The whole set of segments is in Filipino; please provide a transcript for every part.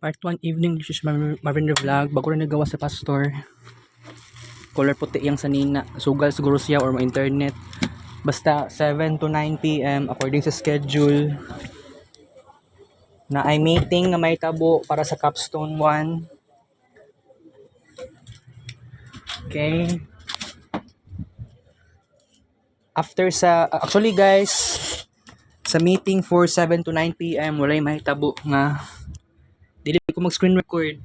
Part 1 evening, this is Marvin the Vlog. Bago rin nagawa sa pastor. Color puti yung sanina. Sugal siguro siya or internet. Basta 7 to 9 p.m. according sa schedule. Na ay meeting na may tabo para sa capstone 1. Okay. After sa, actually guys, sa meeting for 7 to 9 p.m. wala yung may tabo nga. Dili ko mag-screen record.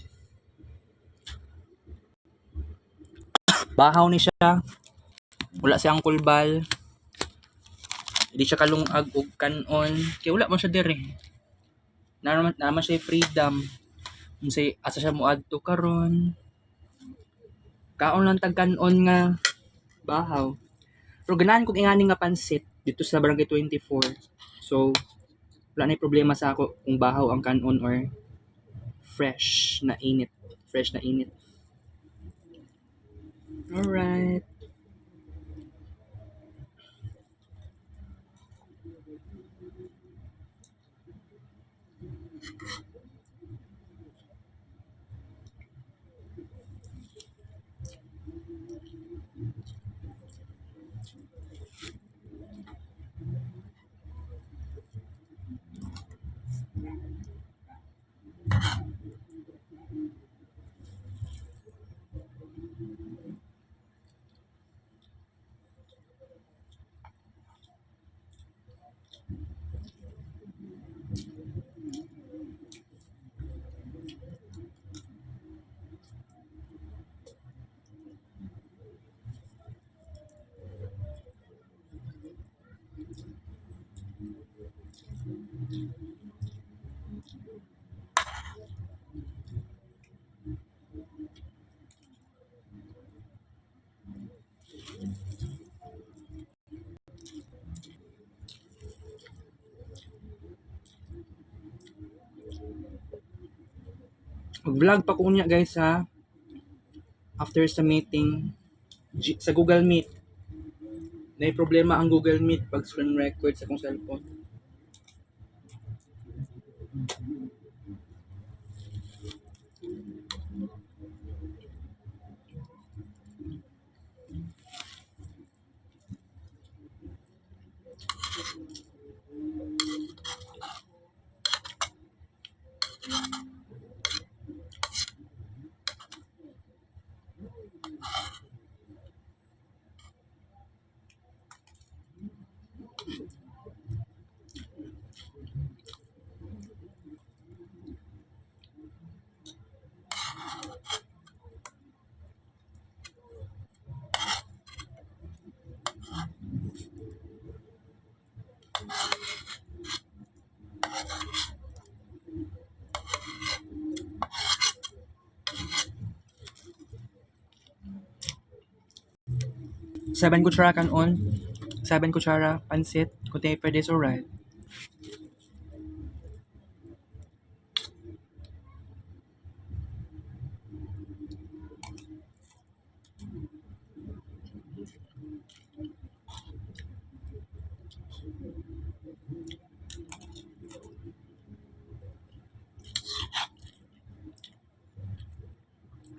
Bahaw ni siya. Wala siyang kulbal. Hindi siya kalungag og kanon. Kaya wala man siya dire. Naman siya freedom. Kung say asa siya moadto karon. Kaon lang tag kanon nga bahaw. Pero ganahan kong ingani nga pansit dito sa Barangay 24. So wala na problema sa ako kung bahaw ang kanon or fresh na init. Fresh na init. Alright. Mag-vlog pa ko niya guys ha. After sa meeting sa Google Meet. May problema ang Google Meet pag screen record sa kong cellphone. Seven kutsara kanon. 7 kutsara pansit. Kung tayo pwede is alright.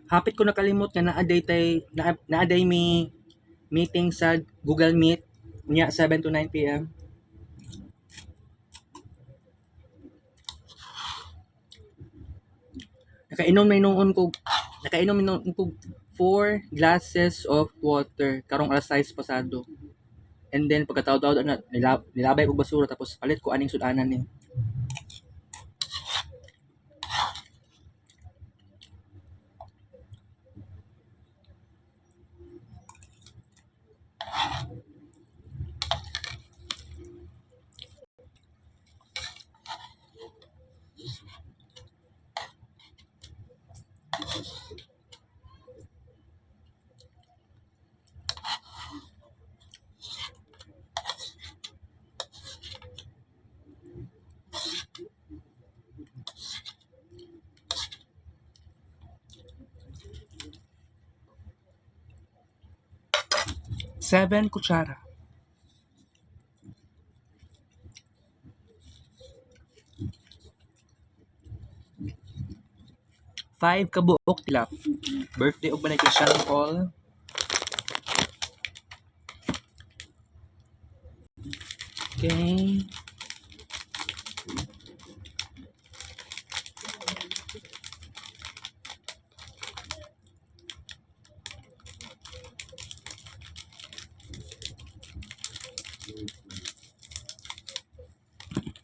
Hapit ko nakalimot nga naaday mi meeting sa Google Meet niya 7 to 9 p.m. Nakainom noon ko 4 glasses of water karong alas 6 pasado. And then pagkataod-taod na nilabay ko basura tapos palit ko aning sudanan ni. 7 kutsara. 5 kabuok tilap. Birthday og balay ko Sean Paul. Okay.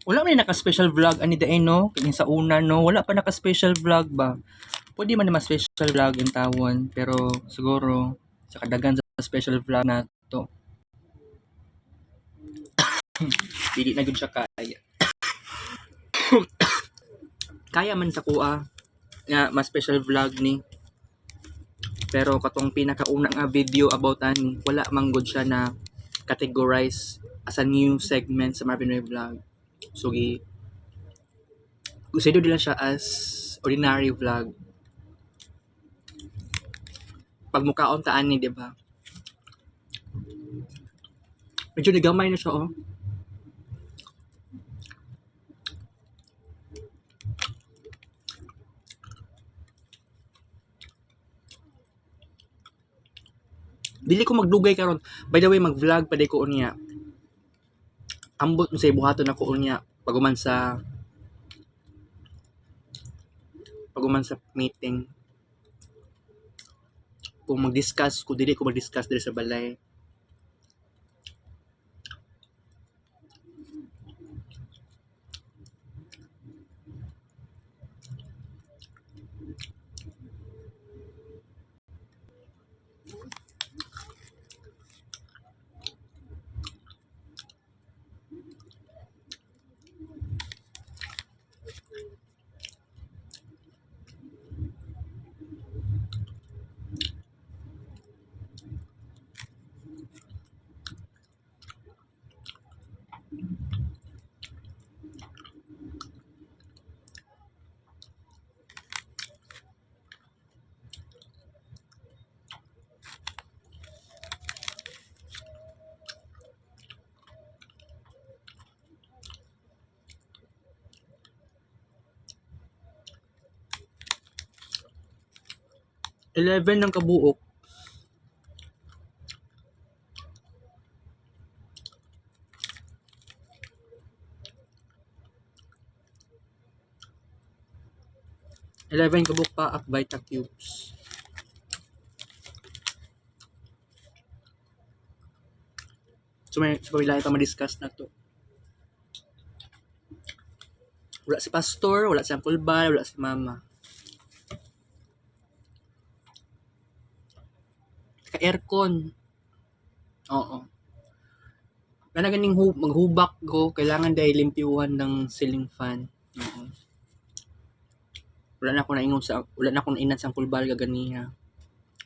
Wala man naka-special vlog ani daay no? Kini sa una no, wala pa naka-special vlog ba? Pwede man na special vlog in tawon, pero siguro sa kadagan sa special vlog na to, dili na gud siya kaya. Kaya man sa kuha nga mas special vlog ni. Pero katong pinakauna nga video about ani, wala man gud siya na categorize as a new segment sa Marvin Ray Vlog. So consider nila siya as ordinary vlog. Pag mukaon ta ani, di ba? Medyo nagamay na siya oh. Dili ko magdugay karon. By the way, mag-vlog pa day ko unya. Ambot mo sa buhaton ako unya paguman sa meeting. Kung mag-discuss, kung dili ko mag-discuss diri sa balay. Eleven ng kabuok. Eleven kabuok pa at Vita Cubes. So may pamilya ito ma-discuss na to. Wala si Pastor, wala si Uncle Bal, wala si Mama. Ka-aircon. Oo. Kana ganing maghubak ko, kailangan dahil limpyuhan ng ceiling fan. Oo. Wala na ako nainan sa Uncle Bal gaganiha.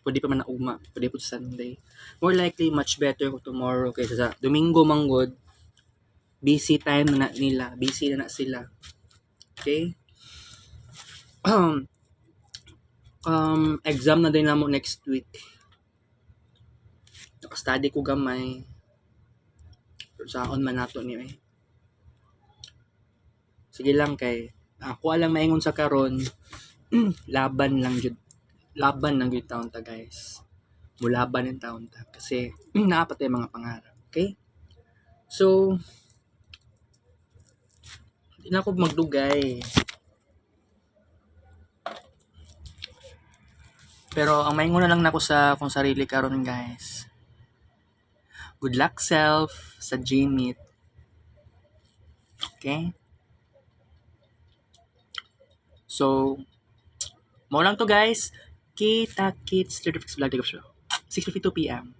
Pwede pa man na ugma, pwede po sa Sunday. More likely, much better ko tomorrow kaysa sa Domingo manggod. Busy time na nila, busy na sila. Okay? Exam na din na mo next week. Naka-study ko gamay. Saon man nato ni eh. Sige lang kay ako lang maingon sa karon. laban lang jud taon ta guys. Mulaban ng taon ta kasi naapat yung mga pangarap. Okay? So hindi na ako magdugay. Pero ang maingon na lang nako sa akong sarili karon guys. Good luck self sa G-Meet. Okay? So, mo lang to guys. Kita-kits 36 vlog 6:52 p.m.